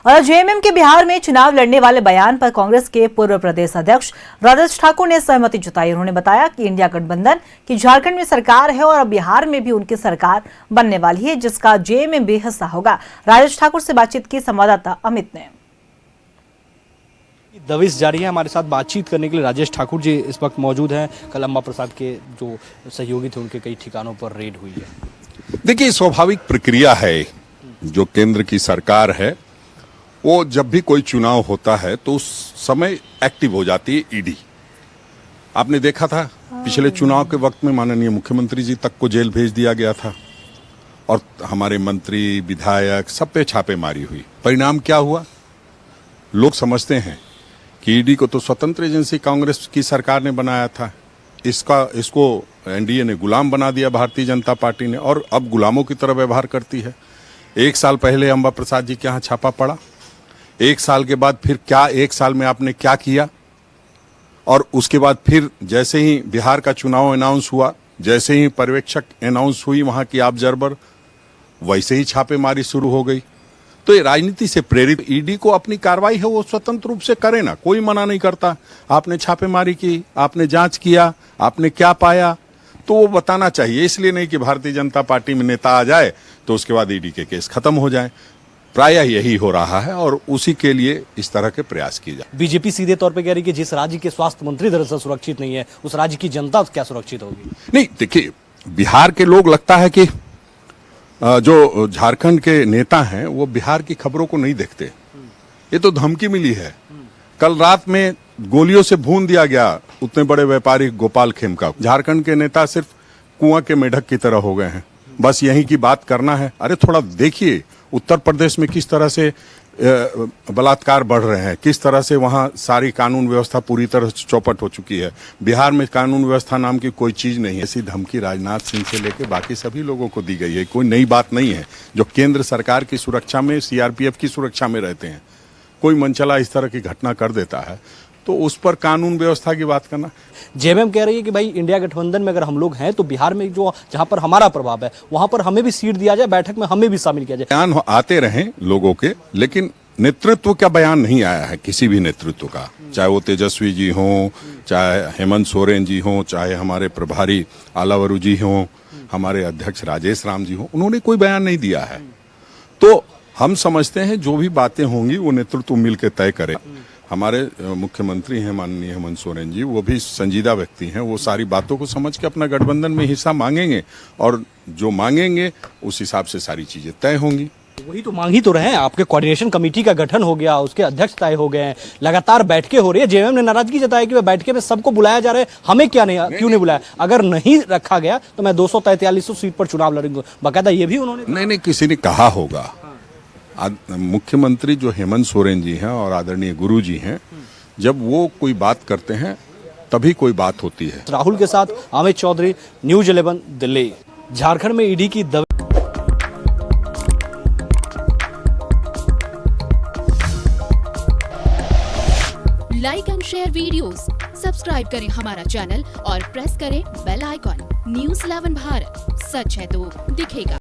और जेएमएम के बिहार में चुनाव लड़ने वाले बयान पर कांग्रेस के पूर्व प्रदेश अध्यक्ष राजेश ठाकुर ने सहमति जताई। उन्होंने बताया कि इंडिया गठबंधन की झारखंड में सरकार है और अब बिहार में भी उनकी सरकार बनने वाली है, जिसका जेएमएम भी हिस्सा होगा। राजेश ठाकुर से बातचीत की संवाददाता अमित ने। दबिश जारी है। हमारे साथ बातचीत करने के लिए राजेश ठाकुर जी इस वक्त मौजूद हैं। कल अम्बा प्रसाद के जो सहयोगी थे उनके कई ठिकानों पर रेड हुई है। देखिए, स्वाभाविक प्रक्रिया है। जो केंद्र की सरकार है वो जब भी कोई चुनाव होता है तो उस समय एक्टिव हो जाती है ईडी। आपने देखा था पिछले चुनाव के वक्त में माननीय मुख्यमंत्री जी तक को जेल भेज दिया गया था और हमारे मंत्री विधायक सब पे छापेमारी हुई। परिणाम क्या हुआ? लोग समझते हैं कि ईडी को तो स्वतंत्र एजेंसी कांग्रेस की सरकार ने बनाया था, इसको एनडीए ने गुलाम बना दिया भारतीय जनता पार्टी ने, और अब गुलामों की तरह व्यवहार करती है। 1 साल पहले अम्बा प्रसाद जी के यहाँ छापा पड़ा, 1 साल के बाद फिर क्या 1 साल में आपने क्या किया? और उसके बाद फिर जैसे ही बिहार का चुनाव अनाउंस हुआ, जैसे ही पर्यवेक्षक अनाउंस हुई वहां की ऑब्जर्वर, वैसे ही छापेमारी शुरू हो गई। तो ये राजनीति से प्रेरित ईडी को अपनी कार्रवाई है वो स्वतंत्र रूप से करे ना, कोई मना नहीं करता। आपने छापेमारी की, आपने जांच किया, आपने क्या पाया तो वो बताना चाहिए। इसलिए नहीं कि भारतीय जनता पार्टी में नेता आ जाए तो उसके बाद ईडी के केस खत्म हो जाए। प्रायः यही हो रहा है और उसी के लिए इस तरह के प्रयास किए जाए। बीजेपी सीधे तौर पे कह रही है कि जिस राज्य के स्वास्थ्य मंत्री दरअसल सुरक्षित नहीं है, उस राज्य की जनता क्या सुरक्षित होगी? नहीं, देखिए, बिहार के लोग लगता है कि जो झारखंड के नेता हैं वो बिहार की खबरों को नहीं देखते। ये तो धमकी मिली है। कल रात में गोलियों से भून दिया गया उतने बड़े व्यापारी गोपाल खेमका। झारखंड के नेता सिर्फ कुआं के मेढक की तरह हो गए हैं, बस यहीं की बात करना है। अरे थोड़ा देखिए उत्तर प्रदेश में किस तरह से बलात्कार बढ़ रहे हैं, किस तरह से वहां सारी कानून व्यवस्था पूरी तरह से चौपट हो चुकी है। बिहार में कानून व्यवस्था नाम की कोई चीज नहीं है। ऐसी धमकी राजनाथ सिंह से लेकर बाकी सभी लोगों को दी गई है, कोई नई बात नहीं है। जो केंद्र सरकार की सुरक्षा में, सीआरपीएफ की सुरक्षा में रहते हैं, कोई मनचला इस तरह की घटना कर देता है तो उस पर कानून व्यवस्था की बात करना। जेएमएम कह रही है कि भाई इंडिया गठबंधन में अगर हम लोग हैं तो बिहार में जो जहां पर हमारा प्रभाव है वहां पर हमें भी सीट दिया जाए, बैठक में हमें भी शामिल किया जाए। बयान आते रहे लोगों के, लेकिन नेतृत्व का बयान नहीं आया है किसी भी नेतृत्व का, चाहे वो तेजस्वी जी हों, चाहे हेमंत सोरेन जी हों, चाहे हमारे प्रभारी आलावरू जी हों, हमारे अध्यक्ष राजेश राम जी हों, उन्होंने कोई बयान नहीं दिया है। तो हम समझते हैं जो भी बातें होंगी वो नेतृत्व मिलकर तय करे। हमारे मुख्यमंत्री हैं माननीय हेमंत सोरेन जी, वो भी संजीदा व्यक्ति हैं, वो सारी बातों को समझ के अपना गठबंधन में हिस्सा मांगेंगे और जो मांगेंगे उस हिसाब से सारी चीजें तय होंगी। वही तो मांग ही तो रहे हैं। आपके कोऑर्डिनेशन कमेटी का गठन हो गया, उसके अध्यक्ष तय हो गए हैं, लगातार बैठकें हो रही है। जेएमएम ने नाराजगी जताई कि वह बैठके में सबको बुलाया जा रहा है, हमें क्यों नहीं बुलाया? अगर नहीं रखा गया तो मैं 243 सीट पर चुनाव लड़ूंगा, बाकायदा ये भी उन्होंने नहीं, किसी ने कहा होगा। मुख्यमंत्री जो हेमंत सोरेन जी हैं और आदरणीय गुरु जी हैं, जब वो कोई बात करते हैं तभी कोई बात होती है। राहुल के साथ अमित चौधरी, न्यूज 11 दिल्ली। झारखंड में ईडी की like and share videos, subscribe करें हमारा चैनल और प्रेस करें बेल आइकॉन। न्यूज 11 भारत, सच है तो दिखेगा।